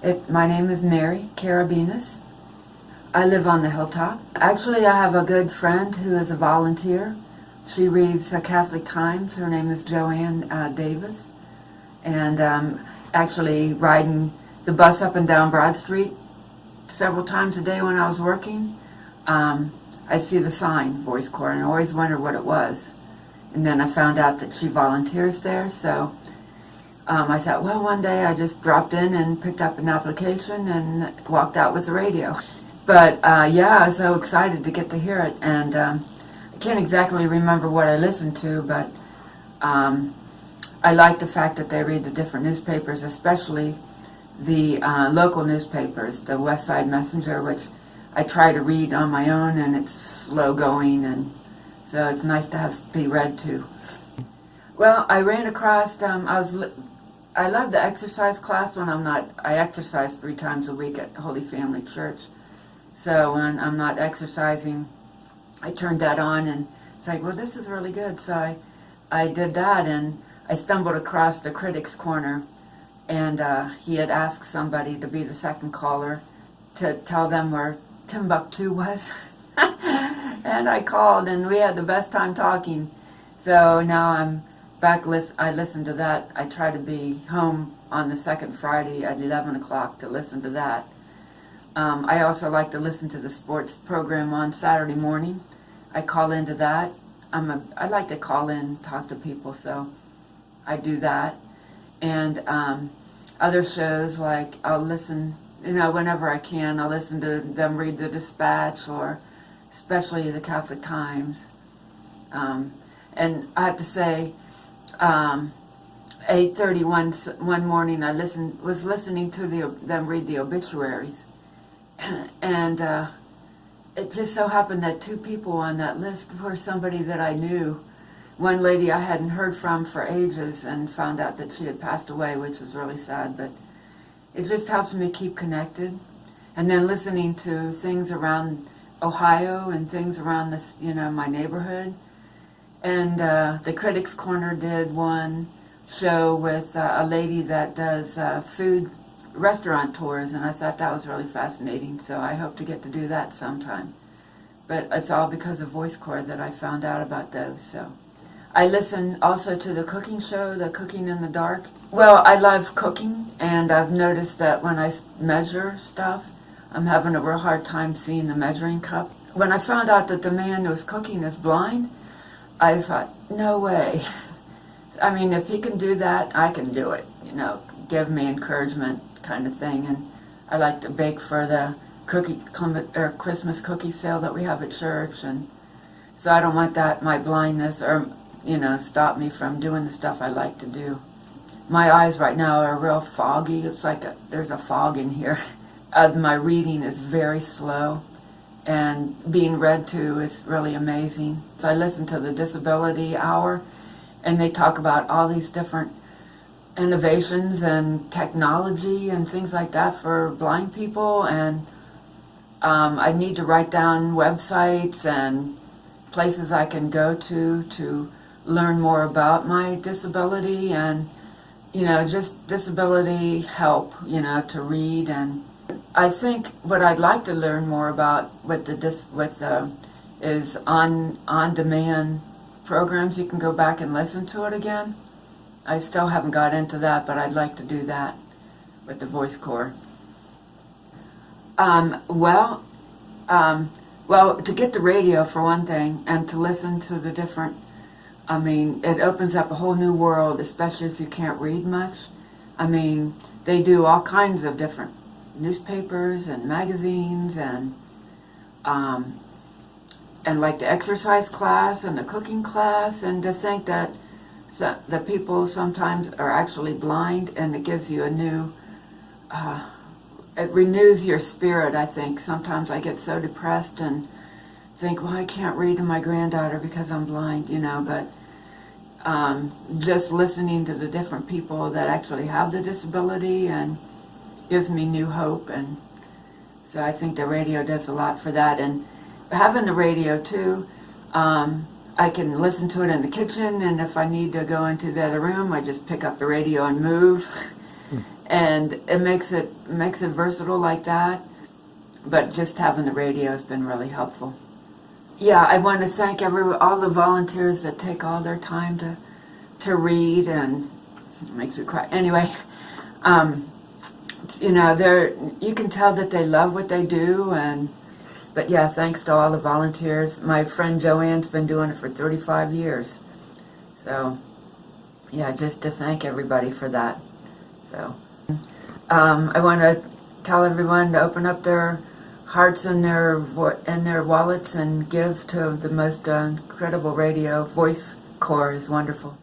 My name is Mary Carabinas. I live on the hilltop. Actually, I have a good friend who is a volunteer. She reads Catholic Times. Her name is Joanne Davis. And actually riding the bus up and down Broad Street several times a day when I was working, I'd see the sign, Voicecorps, and I always wondered what it was. And then I found out that she volunteers there, so I thought, well, one day I just dropped in and picked up an application and walked out with the radio. But yeah, I was so excited to get to hear it, and I can't exactly remember what I listened to, but I like the fact that they read the different newspapers, especially the local newspapers, the West Side Messenger, which I try to read on my own, and it's slow going, and so it's nice to be read to. Well, I ran across, I love the exercise class when I exercise 3 times a week at Holy Family Church. So when I'm not exercising, I turned that on, and it's like, well, this is really good. So I did that, and I stumbled across the Critics Corner, and he had asked somebody to be the second caller to tell them where Timbuktu was. And I called, and we had the best time talking. So now I'm back, I listen to that. I try to be home on the second Friday at 11 o'clock to listen to that. I also like to listen to the sports program on Saturday morning. I call into that. I like to call in, talk to people, so I do that. And other shows, like I'll listen, whenever I can, I'll listen to them read the Dispatch, or especially the Catholic Times. And I have to say, 8:30 one morning, I was listening to them read the obituaries, and it just so happened that 2 people on that list were somebody that I knew. One lady I hadn't heard from for ages, and found out that she had passed away, which was really sad, but it just helps me keep connected. And then listening to things around Ohio and things around this, my neighborhood. And the Critics Corner did one show with a lady that does food restaurant tours, and I thought that was really fascinating, so I hope to get to do that sometime. But it's all because of Voicecorps that I found out about those. So I listen also to the cooking show, the Cooking in the Dark. Well, I love cooking, and I've noticed that when I measure stuff, I'm having a real hard time seeing the measuring cup. When I found out that the man who was cooking is blind, I thought, no way. I mean, if he can do that, I can do it. Give me encouragement kind of thing. And I like to bake for the Christmas cookie sale that we have at church. And so I don't want my blindness, or, stop me from doing the stuff I like to do. My eyes right now are real foggy. It's like there's a fog in here. My reading is very slow, and being read to is really amazing. So I listen to the Disability Hour, and they talk about all these different innovations and technology and things like that for blind people, and I need to write down websites and places I can go to learn more about my disability, and just disability help, to read. And I think what I'd like to learn more about is on-demand programs. You can go back and listen to it again. I still haven't got into that, but I'd like to do that with the Voicecorps. Well, to get the radio for one thing, and to listen to the different, it opens up a whole new world, especially if you can't read much. They do all kinds of different newspapers and magazines, and like the exercise class and the cooking class, and to think that the people sometimes are actually blind, and it gives you a new, it renews your spirit, I think. Sometimes I get so depressed and think, well, I can't read to my granddaughter because I'm blind, but just listening to the different people that actually have the disability and gives me new hope. And so I think the radio does a lot for that. And having the radio too, I can listen to it in the kitchen, and if I need to go into the other room, I just pick up the radio and move. and it makes it versatile like that. But just having the radio has been really helpful. Yeah, I want to thank all the volunteers that take all their time to read, and it makes me cry. Anyway, you know, you can tell that they love what they do, but yeah, thanks to all the volunteers. My friend Joanne's been doing it for 35 years. So, yeah, just to thank everybody for that. So, I want to tell everyone to open up their hearts and their wallets and give to the most incredible radio. Voicecorps is wonderful.